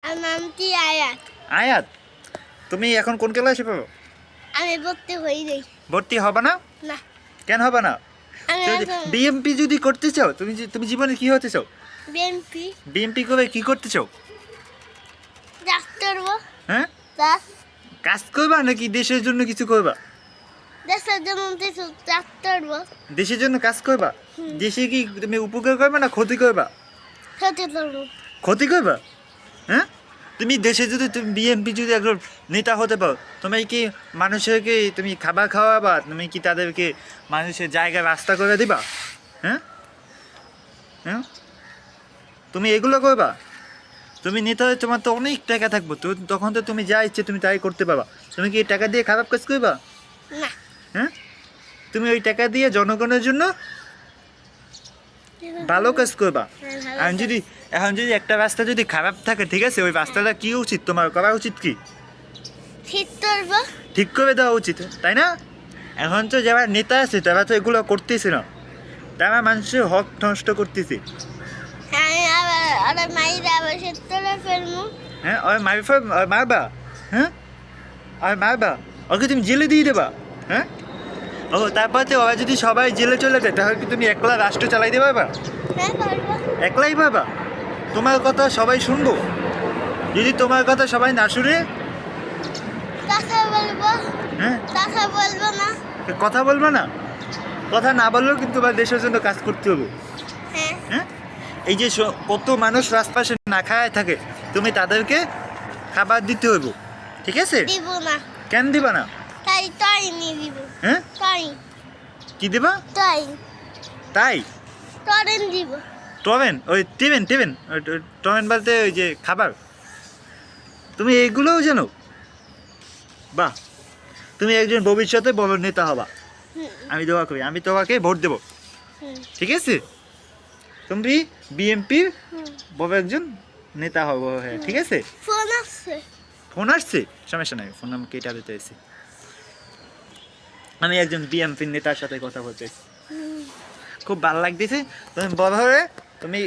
আমার নামটি আয়াত। আয়াত, তুমি এখন কোন ক্লাসে পড়ো? আমি ভর্তি হই নাই। ভর্তি হবে না? না, কেন হবে না? আমি বিএমপি যদি করতে চাও, তুমি জীবনে কি হতে চাও? বিএনপি বিএমপি করে কি করতে চাও? ডাক্তার হবো। হ্যাঁ, দাস কাজ করবা নাকি দেশের জন্য কিছু করবা? দেশের জন্য কিছু ডাক্তার হবো। দেশের জন্য কাজ করবা? দেশে কি তুমি উপকার করবা না ক্ষতি করবা? খেতে পারবো। ক্ষতি করবা? হ্যাঁ, তুমি দেশে যদি তুমি বিএমপি যদি একজন নেতা হতে পারো, তুমি কি মানুষকে তুমি খাবার খাওয়াবা? তুমি কি তাদেরকে মানুষের জায়গায় রাস্তা করে দিবা? হ্যাঁ হ্যাঁ, তুমি এগুলো করবা? তুমি নেতা হয়ে তোমার তো অনেক টাকা থাকবো, তো তখন তো তুমি যা ইচ্ছে তুমি তাই করতে পারবা। তুমি কি এই টাকা দিয়ে খারাপ কাজ করবা? না, হ্যাঁ, তুমি ওই টাকা দিয়ে জনগণের জন্য ভালো কাজ করবা। এখন যদি একটা রাস্তা যদি খারাপ থাকে, ঠিক আছে, ওই রাস্তাটা কি উচিত তোমার করা উচিত? কি ঠিক করবো। ঠিক করে দেওয়া উচিত, তাই না? এখন তো যারা নেতা আছে তারা তো এগুলো করতেছে না, তারা মানুষের হক নষ্ট করতেছে। আমি আবার মাইরা আবার সে তোলা ফেলবো। হ্যাঁ, ওই মারবা? হ্যাঁ, আর মারবা? ওকে তুমি জেলে দিয়ে দেবা? হ্যাঁ, ও তারপর তো ওরা যদি সবাই জেলে চলে যায়, তাহলে কি তুমি একলা রাষ্ট্র চালাইতে পারবা? হ্যাঁ, পারবো। একলাই পারবা? তোমার কথা সবাই শুনবো? যদি তোমার কথা সবাই না শুনে? কথা বলবো। হ্যাঁ, কথা বলবো না। কথা বলবা না? কথা না বললেও কিন্তু তোমার দেশের জন্য কাজ করতে হবে। হ্যাঁ, হ্যাঁ, এই যে কত মানুষ রাস্তায় না খায় থাকে, তুমি তাদেরকে খাবার দিতে হইব, ঠিক আছে? দিব না। কেন দিবা না? তাই নিয়ে দিব। হ্যাঁ, তাই কি দিবা? তাই তাই টরেন দিব। টমেন, ওই টিফিন টমেন বলতে ওই যে খাবার, তুমি এইগুলোও জানো? বাহ, তুমি একজন ভবিষ্যতে বড় নেতা হবা। হুম, আমি দোয়া করি, আমি তোমাকে ভোট দেবো, হুম, ঠিক আছে? তুমি বিএমপির হুম। বড় একজন নেতা হবো, হ্যাঁ, ঠিক আছে? ফোন আসছে। ফোন আসছে? সমস্যা নাই, ফোন আমাকে এটা দিতে এসে আমি একজন বিএমপির নেতার সাথে কথা বলতে এসেছি। হুম, খুব ভালো লাগতেছে। তুমি বড় হয়ে তুমি,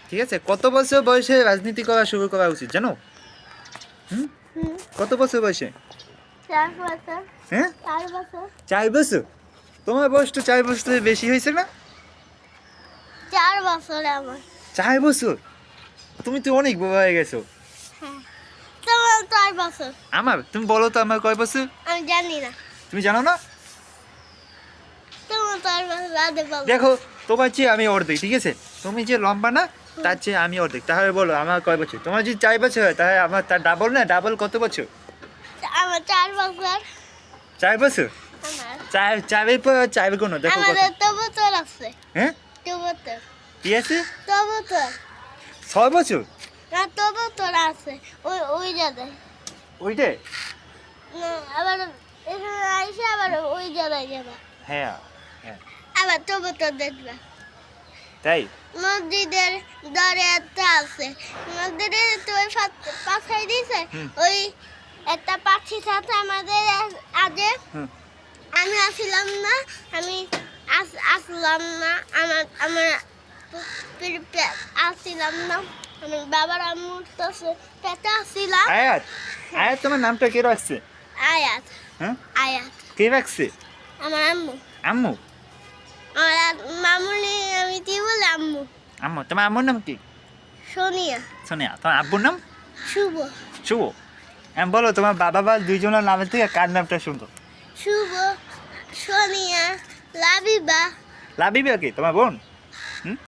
ঠিক আছে, কত বছর বয়সে রাজনীতি করা শুরু করা উচিত জানো? হুম, হুম। কত বছর বয়সে? 4 বছর। হ্যাঁ, 4 বছর। 4 বছর? তোমার বয়স তো 4 বছরের বেশি হয়েছে না? 4 বছর আমার। 4 বছর? তুমি তো অনেক বড় হয়ে গেছো। হ্যাঁ, তোমার 4 বছর। তুমি বলো তো আমার কয় বছর? আমি জানি না। তুমি জানো না? তোমার 4 বছর আগে বলো। দেখো, তোমার চেয়ে আমি অর্ধেক, ঠিক আছে? তুমি যে লম্বা না, তার চেয়ে আমি অর্ধেক। তাহলে বলো আমার কয় বছর? তোমার যদি 4 বছর হয়, তাহলে আমার তার ডাবল না? ডাবল কত বছর? আমার 4 বছর। 4 বছর? আমার চারের পর 4 গুণ, দেখো কত। আমাদের তো বছর আছে। হ্যাঁ, তো বছর। কি আছে? তো বছর। 6 বছর? না, তো বছর আছে। ওই জায়গায়। ওইটাই? না, আবার এখানে আইসে আবার ওই জায়গায় যাবা। হ্যাঁ হ্যাঁ, আবার তো বছর দেখবা। তাই? মসজিদের দরে একটা আছে। মসজিদে তো ওই পাখাই দিয়েছে। হুম। ওই একটা পাখি সাথে আমাদের আগে হুম। আমি আসলাম না। আমি আসলাম না। আমার আসছিলাম না। আমার বাবার আম্মুর তো পেটে আসছিলাম। আয়াত, আয়াত তোমার নামটা কে রাখছে? আয়াত। হ্যাঁ, আয়াত। কে রাখছে? আমার আম্মু। আম্মু? আমার মামুনি আমি কি বলে আম্মু। আম্মু, তোমার আম্মুর নাম কি? সোনিয়া। সোনিয়া। তোমার আব্বুর নাম? শুভ। শুভ। বলো তোমার বাবা বা দুইজনের নামের থেকে কার নামটা সুন্দর? শুভ, সোনিয়া, লাবিবা। লাবিবা কি তোমার বোন? হুম,